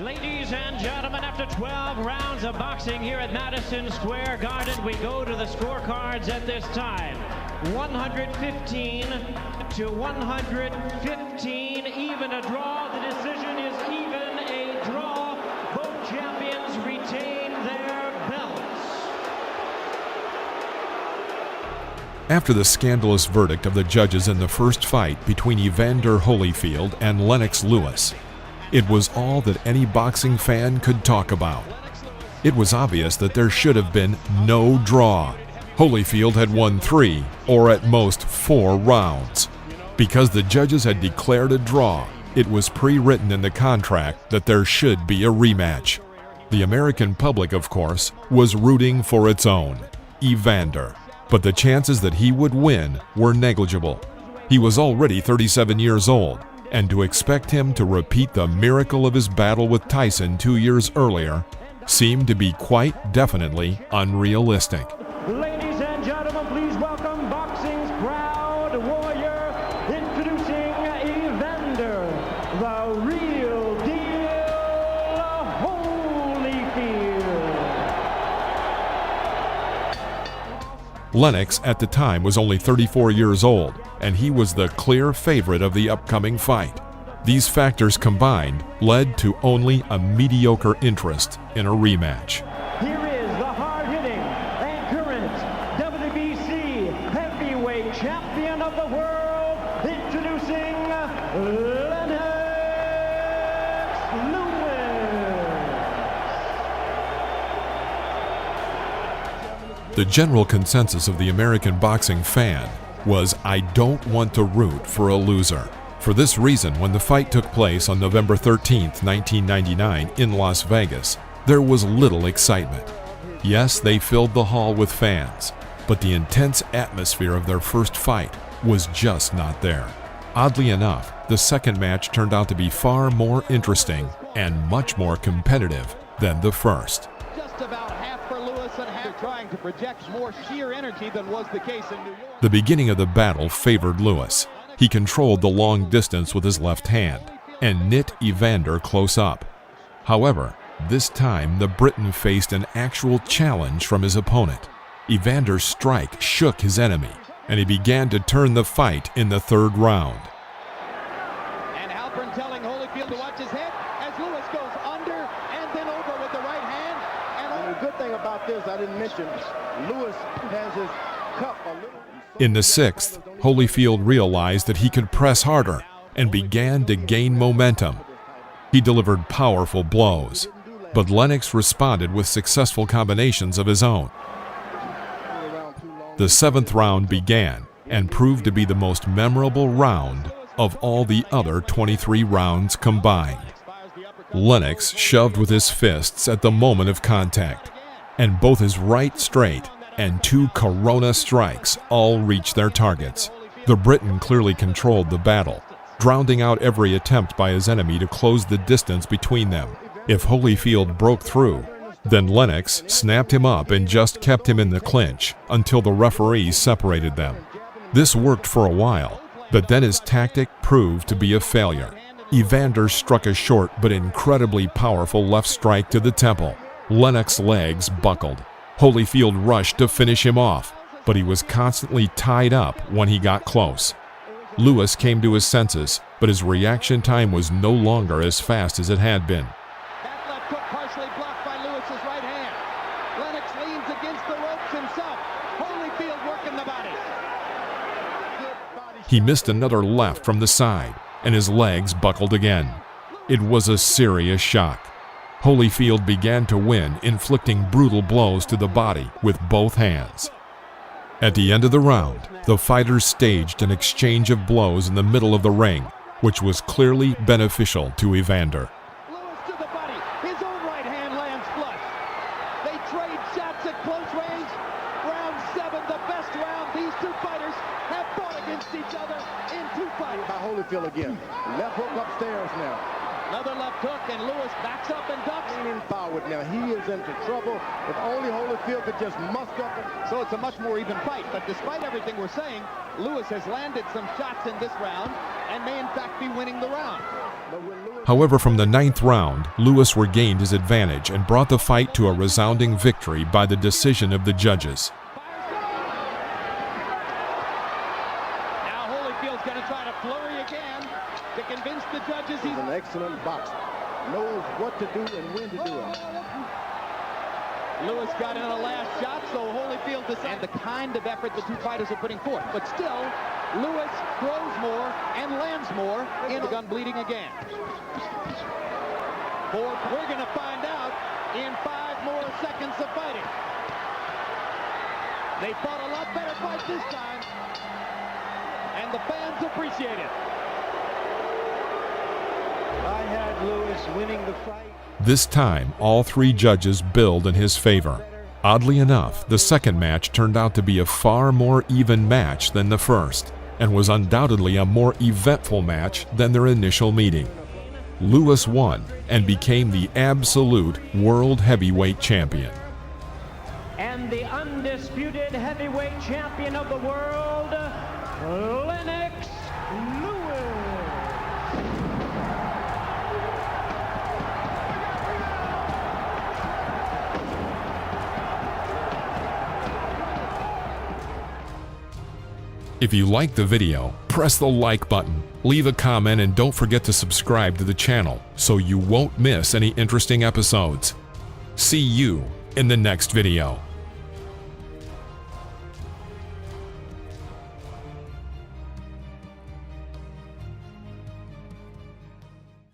Ladies and gentlemen, after 12 rounds of boxing here at Madison Square Garden, we go to the scorecards at this time. 115 to 115, even a draw. The decision is even a draw. Both champions retain their belts. After the scandalous verdict of the judges in the first fight between Evander Holyfield and Lennox Lewis, it was all that any boxing fan could talk about. It was obvious that there should have been no draw. Holyfield had won 3, or at most 4 rounds. Because the judges had declared a draw, it was pre-written in the contract that there should be a rematch. The American public, of course, was rooting for its own, Evander. But the chances that he would win were negligible. He was already 37 years old, and to expect him to repeat the miracle of his battle with Tyson 2 years earlier seemed to be quite definitely unrealistic. Ladies and gentlemen, please welcome boxing's proud warrior, introducing Evander, the real deal, Holyfield. Lennox at the time was only 34 years old, and he was the clear favorite of the upcoming fight. These factors combined led to only a mediocre interest in a rematch. Here is the hard-hitting and current WBC heavyweight champion of the world, introducing LENNOX Lewis. The general consensus of the American boxing fan was, I don't want to root for a loser. For this reason, when the fight took place on November 13, 1999 in Las Vegas, there was little excitement. Yes, they filled the hall with fans, but the intense atmosphere of their first fight was just not there. Oddly enough, the second match turned out to be far more interesting and much more competitive than the first. Just about half for Lewis and half trying to project more sheer energy than was the case in New York. The beginning of the battle favored Lewis. He controlled the long distance with his left hand and knit Evander close up. However, this time the Briton faced an actual challenge from his opponent. Evander's strike shook his enemy, and he began to turn the fight in the third round. And Halpern telling Holyfield to watch his head as Lewis goes under and then over with the right hand. And the good thing about this, I didn't mention, Lewis has his cup a little. In the sixth, Holyfield realized that he could press harder and began to gain momentum. He delivered powerful blows, but Lennox responded with successful combinations of his own. The seventh round began and proved to be the most memorable round of all the other 23 rounds combined. Lennox shoved with his fists at the moment of contact, and both his right straight and 2 Corona strikes all reached their targets. The Briton clearly controlled the battle, drowning out every attempt by his enemy to close the distance between them. If Holyfield broke through, then Lennox snapped him up and just kept him in the clinch until the referee separated them. This worked for a while, but then his tactic proved to be a failure. Evander struck a short but incredibly powerful left strike to the temple. Lennox's legs buckled. Holyfield rushed to finish him off, but he was constantly tied up when he got close. Lewis came to his senses, but his reaction time was no longer as fast as it had been. That left hook partially blocked by Lewis's right hand. Lennox leans against the ropes himself. Holyfield working the body. He missed another left from the side, and his legs buckled again. It was a serious shock. Holyfield began to win, inflicting brutal blows to the body with both hands. At the end of the round, the fighters staged an exchange of blows in the middle of the ring, which was clearly beneficial to Evander. Lewis to the body. His own right hand lands flush. They trade shots at close range. Round 7, the best round. These two fighters have fought against each other in 2 fights. By Holyfield again. Left hook upstairs now. Another left hook, and Lewis backs up and ducks. Leaning forward now. He is into trouble. If only Holyfield could just muster up. So it's a much more even fight. But despite everything we're saying, Lewis has landed some shots in this round and may in fact be winning the round. But when Lewis However, from the 9th round, Lewis regained his advantage and brought the fight to a resounding victory by the decision of the judges. Now Holyfield's going to try to flurry again to convince the judges he's an excellent boxer. Knows what to do and when to do it. Lewis got in a last shot, so Holyfield decided the kind of effort the two fighters are putting forth. But still, Lewis throws more and lands more, and the gun bleeding again. We're going to find out in 5 more seconds of fighting. They fought a lot better fight this time, and the fans appreciate it. I had Lewis winning the fight. This time, all 3 judges billed in his favor. Oddly enough, the second match turned out to be a far more even match than the first, and was undoubtedly a more eventful match than their initial meeting. Lewis won and became the absolute world heavyweight champion. And the undisputed heavyweight champion of the world, LENNOX Lewis. If you liked the video, press the like button, leave a comment, and don't forget to subscribe to the channel so you won't miss any interesting episodes. See you in the next video.